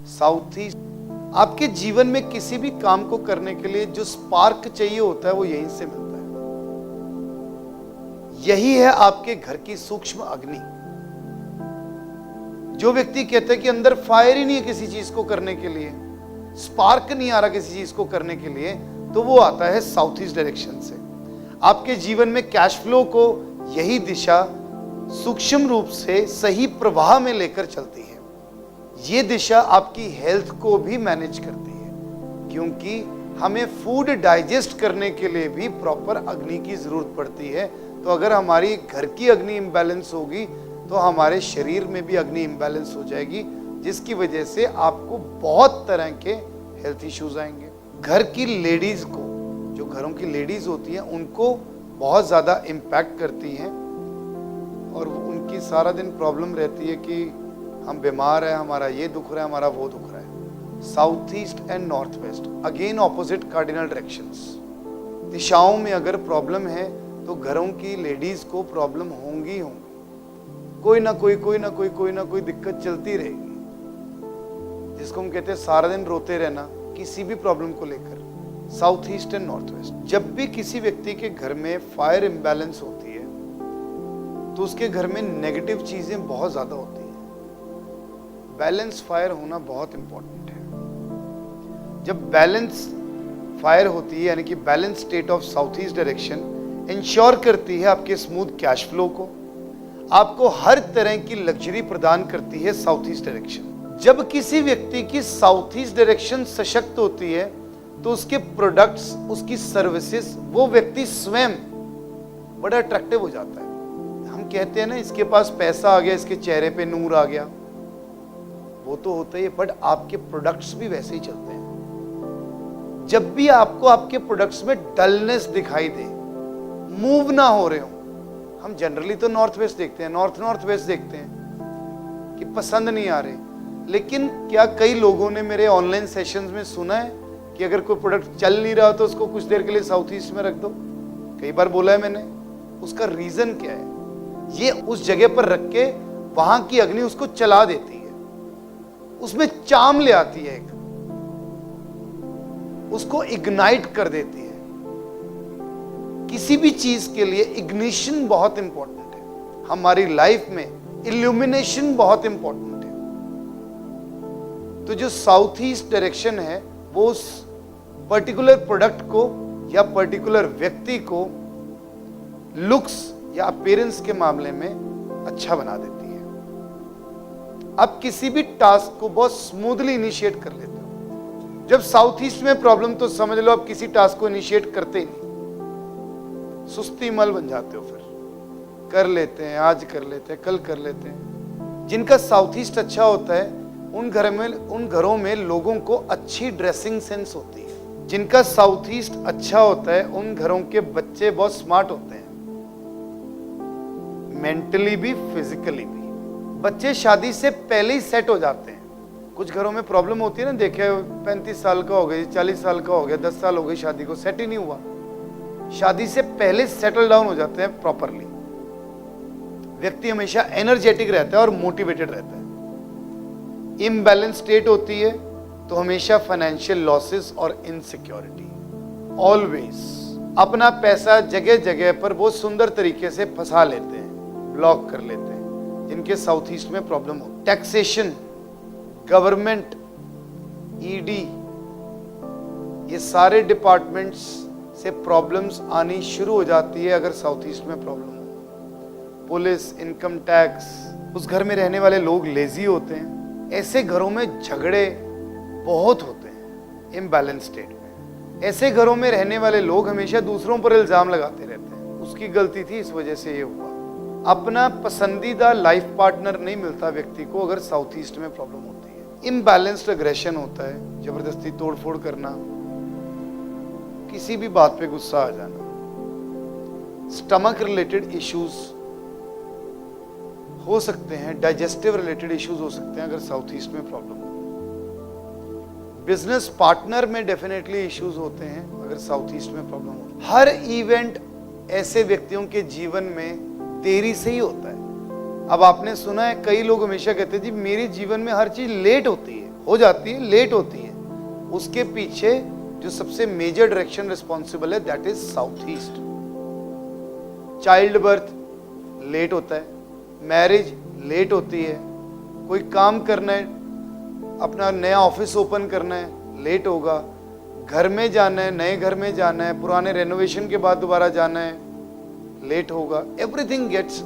South east. आपके जीवन में किसी भी काम को करने के लिए जो स्पार्क चाहिए होता है वो यहीं से मिलता है। यही है आपके घर की सूक्ष्म अग्नि। जो व्यक्ति कहता है कि अंदर फायर ही नहीं है किसी चीज को करने के लिए, स्पार्क नहीं आ रहा किसी चीज को करने के लिए, तो वो आता है साउथ ईस्ट डायरेक्शन से। आपके जीवन में कैश फ्लो को यही दिशा सूक्ष्म रूप से सही प्रवाह में लेकर चलती है। ये दिशा आपकी हेल्थ को भी मैनेज करती है, क्योंकि हमें फूड डाइजेस्ट करने के लिए भी प्रॉपर अग्नि की जरूरत पड़ती है। तो अगर हमारी घर की अग्नि इम्बैलेंस होगी तो हमारे शरीर में भी अग्नि इम्बैलेंस हो जाएगी, जिसकी वजह से आपको बहुत तरह के हेल्थ इश्यूज आएंगे। घर की लेडीज को, जो घरों की लेडीज होती हैं, उनको बहुत ज़्यादा इम्पैक्ट करती हैं और उनकी सारा दिन प्रॉब्लम रहती है कि हम बीमार हैं, हमारा ये दुख रहा है, हमारा वो दुख रहा है। South east and north west again opposite cardinal directions. दिशाओं में अगर प्रॉब्लम है तो घरों की लेडीज को प्रॉब्लम होंगी होंगी, कोई ना कोई दिक्कत चलती रहेगी, जिसको हम कहते हैं सारा दिन रोते रहना किसी भी प्रॉब्लम को लेकर। South east and north west, जब भी किसी व्यक्ति के घर में फायर इम्बैलेंस होती है तो उसके घर में नेगेटिव चीजें बहुत ज्यादा होती हैं। बैलेंस फायर होना बहुत इंपॉर्टेंट है। जब बैलेंस फायर होती है, यानी कि balance state of south east direction ensure करती है आपके स्मूथ कैश फ्लो को, आपको हर तरह की लग्जरी प्रदान करती है साउथ ईस्ट डायरेक्शन। जब किसी व्यक्ति की साउथ ईस्ट डायरेक्शन सशक्त होती है तो उसके प्रोडक्ट्स, उसकी सर्विसेज, वो व्यक्ति स्वयं बड़ा अट्रैक्टिव हो जाता है। हम कहते हैं ना, इसके पास पैसा आ गया, इसके चेहरे पे नूर आ गया, वो तो होता ही है, बट आपके प्रोडक्ट्स भी वैसे ही चलते हैं। जब भी आपको आपके प्रोडक्ट्स में डलनेस दिखाई दे, मूव ना हो रहे हो, हम जनरली तो नॉर्थ वेस्ट देखते हैं, नॉर्थ वेस्ट देखते हैं कि पसंद नहीं आ रहे, लेकिन क्या कई लोगों ने मेरे ऑनलाइन सेशंस में सुना है कि अगर कोई प्रोडक्ट चल नहीं रहा तो उसको कुछ देर के लिए साउथ ईस्ट में रख दो? कई बार बोला है मैंने। उसका रीजन क्या है? ये उस जगह पर रख के वहां की अग्नि उसको चला देती है, उसमें चाम ले आती है, एक उसको इग्नाइट कर देती है। किसी भी चीज के लिए इग्निशन बहुत इंपॉर्टेंट है। हमारी लाइफ में इल्यूमिनेशन बहुत इंपॉर्टेंट है। तो जो साउथ ईस्ट डायरेक्शन है वो उस पर्टिकुलर प्रोडक्ट को या पर्टिकुलर व्यक्ति को लुक्स या अपीयरेंस के मामले में अच्छा बना देती है। आप किसी भी टास्क को बहुत स्मूथली इनिशिएट कर लेते हो। जब साउथ ईस्ट में प्रॉब्लम, तो समझ लो आप किसी टास्क को इनिशिएट करते ही नहीं, सुस्ती मल बन जाते हो। फिर कर लेते हैं, आज कर लेते हैं, कल कर लेते हैं। जिनका साउथ ईस्ट अच्छा होता है उन घरों में लोगों को अच्छी ड्रेसिंग सेंस होती है। जिनका साउथ ईस्ट अच्छा होता है उन घरों के बच्चे बहुत स्मार्ट होते हैं, मेंटली भी फिजिकली भी। बच्चे शादी से पहले ही सेट हो जाते हैं। कुछ घरों में प्रॉब्लम होती है ना, देखे 35 साल का हो गया, 40 साल का हो गया, 10 साल हो गई शादी को, सेट ही नहीं हुआ। शादी से पहले सेटल डाउन हो जाते हैं प्रॉपरली। व्यक्ति हमेशा एनर्जेटिक रहता है और मोटिवेटेड रहता है। इम्बैलेंस स्टेट होती है तो हमेशा फाइनेंशियल लॉसेस और इनसिक्योरिटी। ऑलवेज अपना पैसा जगह जगह पर बहुत सुंदर तरीके से फंसा लेते हैं, ब्लॉक कर लेते हैं। जिनके साउथ ईस्ट में प्रॉब्लम हो, टैक्सेशन, गवर्नमेंट, ईडी, ये सारे डिपार्टमेंट्स से प्रॉब्लम्स आनी शुरू हो जाती है अगर साउथ ईस्ट में प्रॉब्लम हो। पुलिस, इनकम टैक्स, उस घर में रहने वाले लोग लेजी होते हैं। ऐसे घरों में झगड़े बहुत होते हैं इम्बैलेंस स्टेट में। ऐसे घरों में रहने वाले लोग हमेशा दूसरों पर इल्जाम लगाते रहते हैं, उसकी गलती थी, इस वजह से ये हुआ। अपना पसंदीदा लाइफ पार्टनर नहीं मिलता व्यक्ति को अगर साउथ ईस्ट में प्रॉब्लम होती है। इम्बैलेंस्ड अग्रेशन होता है, जबरदस्ती तोड़फोड़ करना, किसी भी बात पे गुस्सा आ जाना, स्टमक रिलेटेड इश्यूज हो सकते हैं, डाइजेस्टिव रिलेटेड इश्यूज हो सकते हैं अगर साउथ ईस्ट में प्रॉब्लम हो। बिजनेस पार्टनर में डेफिनेटली इश्यूज होते हैं अगर साउथ ईस्ट में प्रॉब्लम हो। हर इवेंट ऐसे व्यक्तियों के जीवन में देरी से ही होता है। अब आपने सुना है, कई लोग हमेशा कहते हैं जी मेरे जीवन में हर चीज लेट होती है। हो जाती है, लेट होती है। उसके पीछे जो सबसे मेजर डायरेक्शन रिस्पॉन्सिबल है that is south east. Child birth late होता है, मैरिज लेट होती है, कोई काम करना है, अपना नया ऑफिस ओपन करना है, लेट होगा, घर में जाना है, नए घर में जाना है, पुराने रेनोवेशन के बाद दोबारा जाना है, लेट होगा। Everything gets